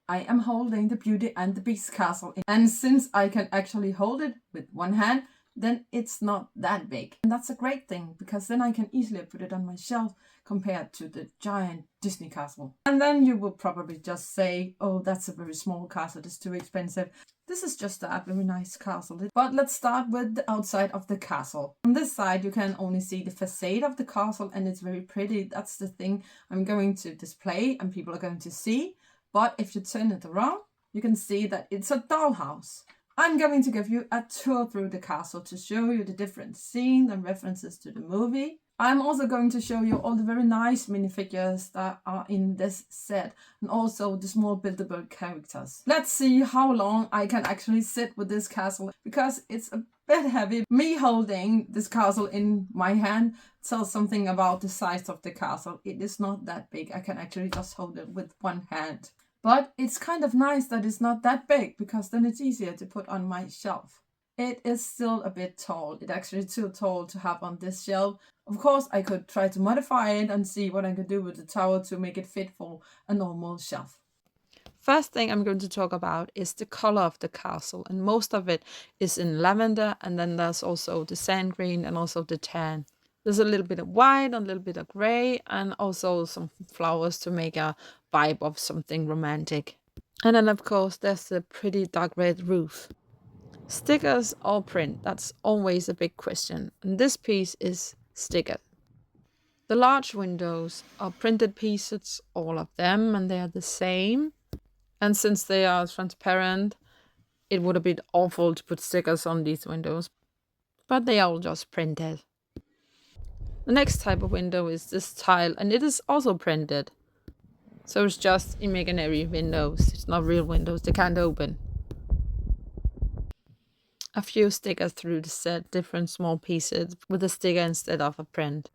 I am holding the Beauty and the Beast castle. And since I can actually hold it with one hand, then it's not that big. And that's a great thing, because then I can easily put it on my shelf compared to the giant Disney castle. And then you will probably just say, oh, that's a very small castle, it's too expensive. This is just a very nice castle. But let's start with the outside of the castle. On this side, you can only see the facade of the castle, and it's very pretty. That's the thing I'm going to display and people are going to see. But if you turn it around, you can see that it's a dollhouse. I'm going to give you a tour through the castle to show you the different scenes and references to the movie. I'm also going to show you all the very nice minifigures that are in this set, and also the small buildable characters. Let's see how long I can actually sit with this castle, because it's a bit heavy. Me holding this castle in my hand tells something about the size of the castle. It is not that big. I can actually just hold it with one hand. But it's kind of nice that it's not that big, because then it's easier to put on my shelf. It is still a bit tall. It's actually too tall to have on this shelf. Of course, I could try to modify it and see what I could do with the tower to make it fit for a normal shelf. First thing I'm going to talk about is the color of the castle, and most of it is in lavender, and then there's also the sand green and also the tan. There's a little bit of white, a little bit of gray, and also some flowers to make a vibe of something romantic. And then of course there's the pretty dark red roof. Stickers or print? That's always a big question, and this piece is sticker. The large windows are printed pieces, all of them, and they are the same. And since they are transparent, it would have been awful to put stickers on these windows, but they are all just printed. The next type of window is this tile, and it is also printed. So it's just imaginary windows. It's not real windows. They can't open. A few stickers through the set, different small pieces with a sticker instead of a print.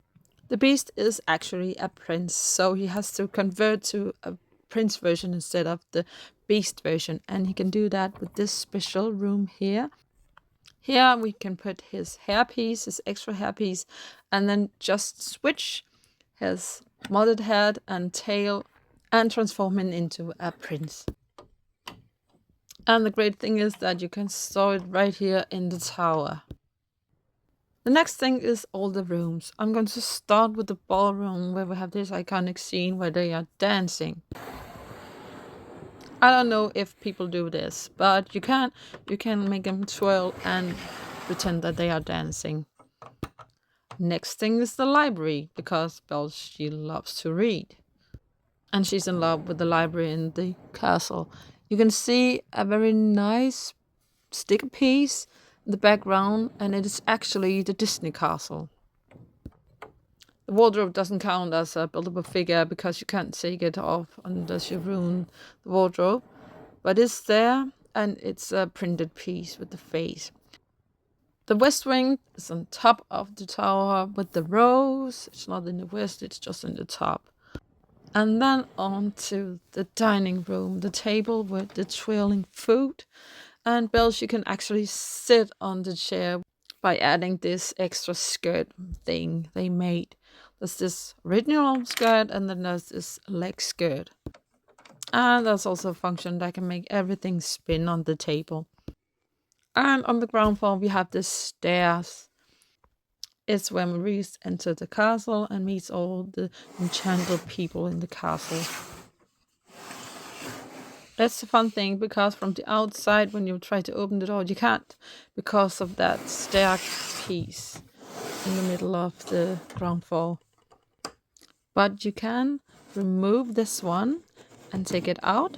The Beast is actually a prince, so he has to convert to a prince version instead of the Beast version, and he can do that with this special room here. Here we can put his hairpiece, his extra hairpiece, and then just switch his modded head and tail and transform him into a prince. And the great thing is that you can store it right here in the tower. The next thing is all the rooms. I'm going to start with the ballroom, where we have this iconic scene where they are dancing. I don't know if people do this, but you can make them twirl and pretend that they are dancing. Next thing is the library, because Belle, she loves to read. And she's in love with the library in the castle. You can see a very nice sticker piece in the background, and it is actually the Disney castle. The wardrobe doesn't count as a buildable figure, because you can't take it off unless you ruin the wardrobe. But it's there, and it's a printed piece with the face. The west wing is on top of the tower with the rose. It's not in the west, it's just in the top. And then on to the dining room, the table with the twirling food. And Belle, she can actually sit on the chair by adding this extra skirt thing they made. There's this original skirt, and then there's this leg skirt. And there's also a function that can make everything spin on the table. And on the ground floor, we have the stairs. It's where Maurice enters the castle and meets all the enchanted people in the castle. That's a fun thing, because from the outside, when you try to open the door, you can't, because of that stair piece in the middle of the ground floor. But you can remove this one and take it out,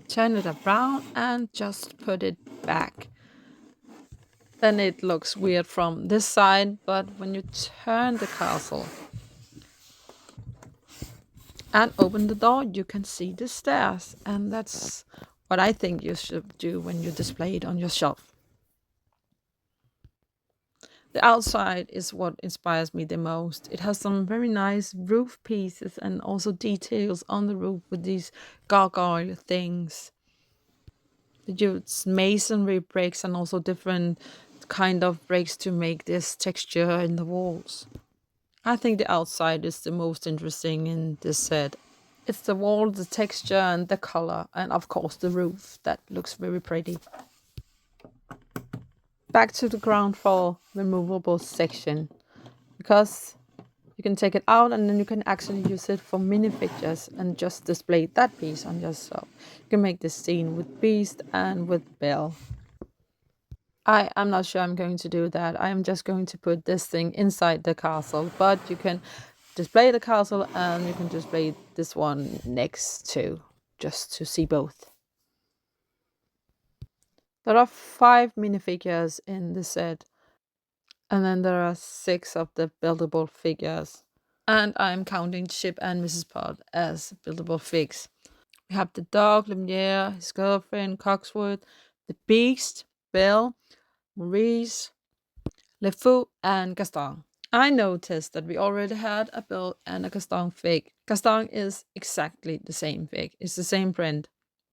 turn it around, and just put it back. Then it looks weird from this side, but when you turn the castle and open the door, you can see the stairs, and that's what I think you should do when you display it on your shelf. The outside is what inspires me the most. It has some very nice roof pieces and also details on the roof with these gargoyle things. They use masonry bricks and also different kind of bricks to make this texture in the walls. I think the outside is the most interesting in this set. It's the wall, the texture and the color, and of course the roof that looks very pretty. Back to the ground floor removable section, because you can take it out and then you can actually use it for minifigures and just display that piece on yourself. You can make this scene with Beast and with Belle. I'm not sure I'm going to do that. I'm just going to put this thing inside the castle, but you can display the castle and you can display this one next to, just to see both. There are 5 minifigures in the set, and then there are 6 of the buildable figures. And I'm counting Chip and Mrs. Pod as buildable figs. We have the dog, Lumiere, his girlfriend, Cogsworth, the Beast, Belle, Maurice, LeFou, and Gaston. I noticed that we already had a Belle and a Gaston fig. Gaston is exactly the same fig. It's the same print.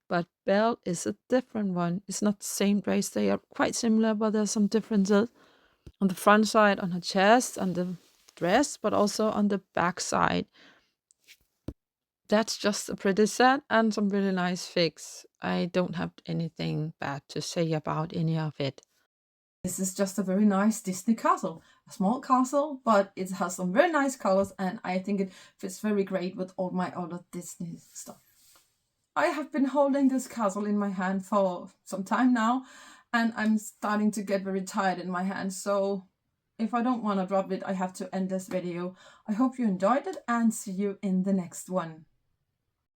But Belle is a different one. It's not the same dress. They are quite similar, but there's some differences. On the front side, on her chest, on the dress, but also on the back side. That's just a pretty set and some really nice figs. I don't have anything bad to say about any of it. This is just a very nice Disney castle. A small castle, but it has some very nice colors, and I think it fits very great with all my other Disney stuff. I have been holding this castle in my hand for some time now, and I'm starting to get very tired in my hand, so if I don't want to drop it, I have to end this video. I hope you enjoyed it, and see you in the next one.